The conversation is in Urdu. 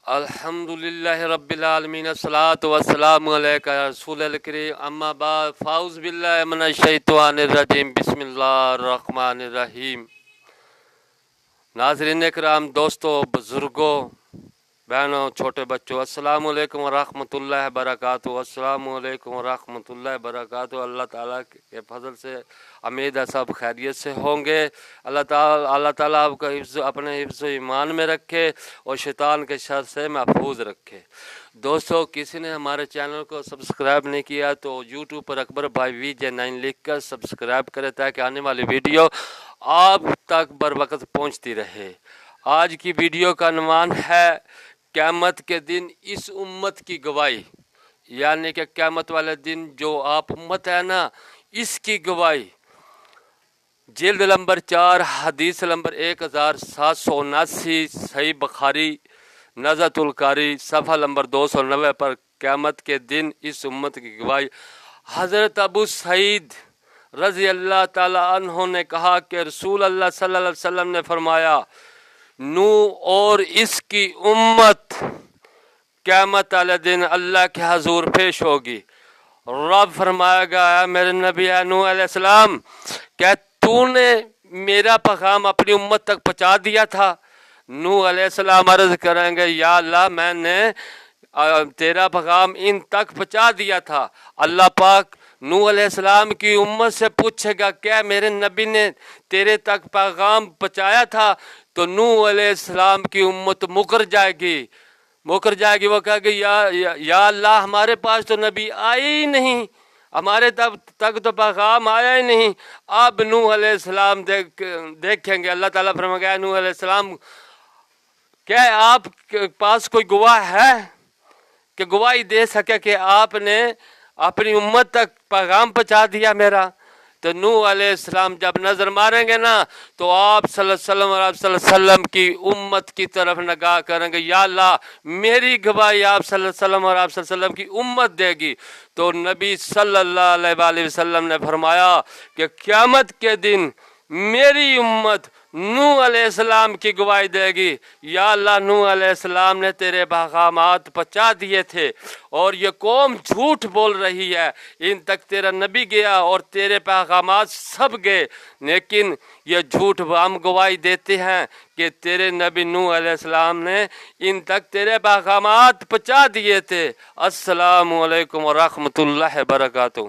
الحمدللہ رب العالمین الصلاۃ والسلام علیکہ یا رسول الکریم اما بعد فاعوذ باللہ من الشیطان الرجیم بسم اللہ الرحمن الرحیم۔ ناظرین کرام، دوستو، بزرگوں، بہنوں، چھوٹے بچوں، السلام علیکم ورحمۃ اللہ وبرکاتہ۔ السلام علیکم ورحمۃ اللہ وبرکاتہ۔ اللہ تعالیٰ کے فضل سے امید ہے سب خیریت سے ہوں گے۔ اللہ تعالیٰ آپ کا اپنے حفظ و ایمان میں رکھے اور شیطان کے شر سے محفوظ رکھے۔ دوستو، کسی نے ہمارے چینل کو سبسکرائب نہیں کیا تو یوٹیوب پر اکبر بھائی VJ9 لکھ کر سبسکرائب کرے تاکہ آنے والی ویڈیو آپ تک بر وقت پہنچتی رہے۔ آج کی ویڈیو کا عنوان ہے قیامت کے دن اس امت کی گواہی، یعنی کہ قیامت والے دن جو آپ امت ہے نا، اس کی گواہی۔ جلد نمبر 4 حدیث نمبر 1779، صحیح بخاری نزہۃ القاری صفحہ نمبر 290 پر قیامت کے دن اس امت کی گواہی۔ حضرت ابو سعید رضی اللہ تعالی عنہ نے کہا کہ رسول اللہ صلی اللہ علیہ وسلم نے فرمایا، نوح اور اس کی امت قیامت والے دن اللہ کے حضور پیش ہوگی۔ رب فرمائے گا، اے میرے نبی نوح علیہ السلام، کیا تو نے میرا پیغام اپنی امت تک پہنچا دیا تھا؟ نوح علیہ السلام عرض کریں گے، یا اللہ، میں نے تیرا پیغام ان تک پہنچا دیا تھا۔ اللہ پاک نوح علیہ السلام کی امت سے پوچھے گا، کیا میرے نبی نے تیرے تک پیغام پہنچایا تھا؟ تو نوح علیہ السلام کی امت مکر جائے گی۔ وہ کہے گی، یا اللہ، ہمارے پاس تو نبی آئے ہی نہیں، ہمارے تک تو پیغام آیا ہی نہیں۔ اب نوح علیہ السلام دیکھیں گے، اللہ تعالیٰ فرمائے گا، نوح علیہ السلام، کیا آپ کے پاس کوئی گواہ ہے کہ گواہی دے سکے کہ آپ نے اپنی امت تک پیغام پہنچا دیا میرا؟ تو نوح علیہ السلام جب نظر ماریں گے نا تو آپ صلی اللہ علیہ وسلم اور آپ صلی اللہ علیہ وسلم کی امت کی طرف نگاہ کریں گے، یا اللہ، میری گواہی آپ صلی اللہ علیہ وسلم اور آپ صلی اللہ علیہ وسلم کی امت دے گی۔ تو نبی صلی اللہ علیہ وآلہ وسلم نے فرمایا کہ قیامت کے دن میری امت نوح علیہ السلام کی گواہی دے گی، یا اللہ، نوح علیہ السلام نے تیرے پیغامات پہنچا دیے تھے اور یہ قوم جھوٹ بول رہی ہے، ان تک تیرا نبی گیا اور تیرے پیغامات سب گئے، لیکن یہ جھوٹ ہم گواہی دیتے ہیں کہ تیرے نبی نوح علیہ السلام نے ان تک تیرے پیغامات پہنچا دیے تھے۔ السلام علیکم ورحمۃ اللہ وبرکاتہ۔